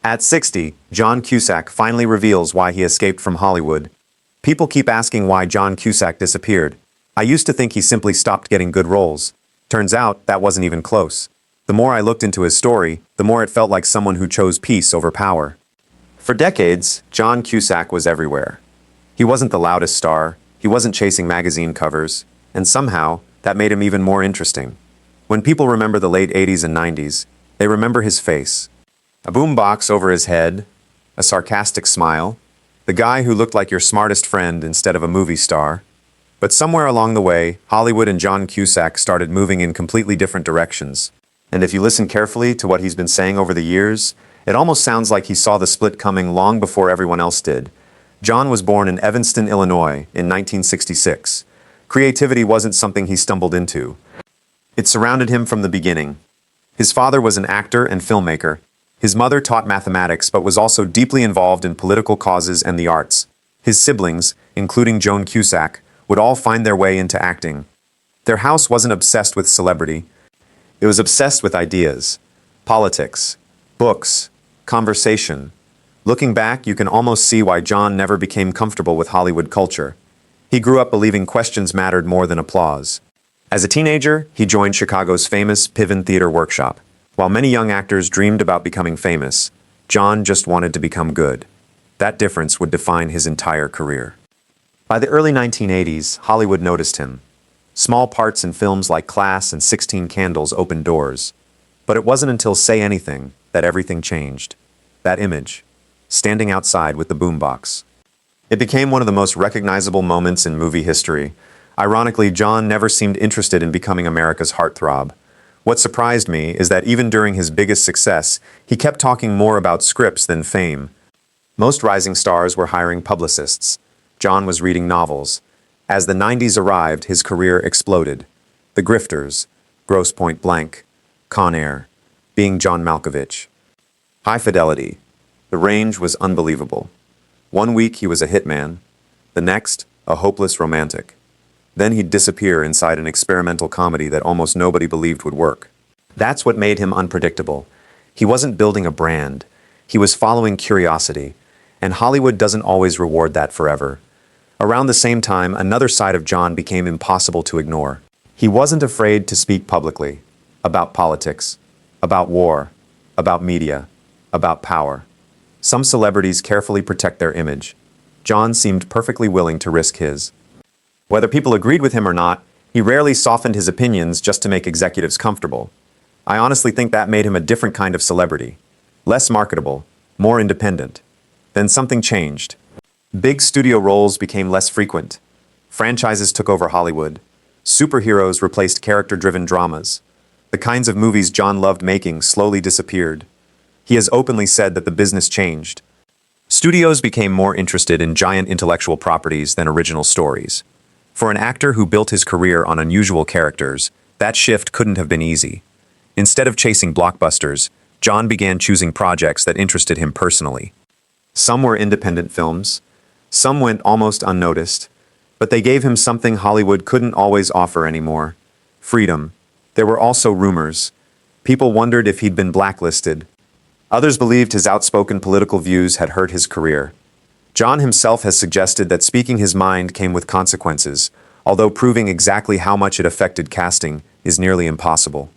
At 60, John Cusack finally reveals why he escaped from Hollywood. People keep asking why John Cusack disappeared. I used to think he simply stopped getting good roles. Turns out, that wasn't even close. The more I looked into his story, the more it felt like someone who chose peace over power. For decades, John Cusack was everywhere. He wasn't the loudest star, he wasn't chasing magazine covers, and somehow, that made him even more interesting. When people remember the late 80s and 90s, they remember his face. A boombox over his head, a sarcastic smile, the guy who looked like your smartest friend instead of a movie star. But somewhere along the way, Hollywood and John Cusack started moving in completely different directions. And if you listen carefully to what he's been saying over the years, it almost sounds like he saw the split coming long before everyone else did. John was born in Evanston, Illinois, in 1966. Creativity wasn't something he stumbled into. It surrounded him from the beginning. His father was an actor and filmmaker. His mother taught mathematics but was also deeply involved in political causes and the arts. His siblings, including Joan Cusack, would all find their way into acting. Their house wasn't obsessed with celebrity. It was obsessed with ideas, politics, books, conversation. Looking back, you can almost see why John never became comfortable with Hollywood culture. He grew up believing questions mattered more than applause. As a teenager, he joined Chicago's famous Piven Theater Workshop. While many young actors dreamed about becoming famous, John just wanted to become good. That difference would define his entire career. By the early 1980s, Hollywood noticed him. Small parts in films like Class and 16 Candles opened doors. But it wasn't until Say Anything that everything changed. That image, standing outside with the boombox. It became one of the most recognizable moments in movie history. Ironically, John never seemed interested in becoming America's heartthrob. What surprised me is that even during his biggest success, he kept talking more about scripts than fame. Most rising stars were hiring publicists. John was reading novels. As the 90s arrived, his career exploded. The Grifters, Grosse Pointe Blank, Con Air, Being John Malkovich. High Fidelity. The range was unbelievable. One week he was a hitman, the next, a hopeless romantic. Then he'd disappear inside an experimental comedy that almost nobody believed would work. That's what made him unpredictable. He wasn't building a brand. He was following curiosity. And Hollywood doesn't always reward that forever. Around the same time, another side of John became impossible to ignore. He wasn't afraid to speak publicly. About politics. About war. About media. About power. Some celebrities carefully protect their image. John seemed perfectly willing to risk his. Whether people agreed with him or not, he rarely softened his opinions just to make executives comfortable. I honestly think that made him a different kind of celebrity. Less marketable, more independent. Then something changed. Big studio roles became less frequent. Franchises took over Hollywood. Superheroes replaced character-driven dramas. The kinds of movies John loved making slowly disappeared. He has openly said that the business changed. Studios became more interested in giant intellectual properties than original stories. For an actor who built his career on unusual characters, that shift couldn't have been easy. Instead of chasing blockbusters, John began choosing projects that interested him personally. Some were independent films, some went almost unnoticed, but they gave him something Hollywood couldn't always offer anymore: freedom. There were also rumors. People wondered if he'd been blacklisted. Others believed his outspoken political views had hurt his career. John himself has suggested that speaking his mind came with consequences, although proving exactly how much it affected casting is nearly impossible.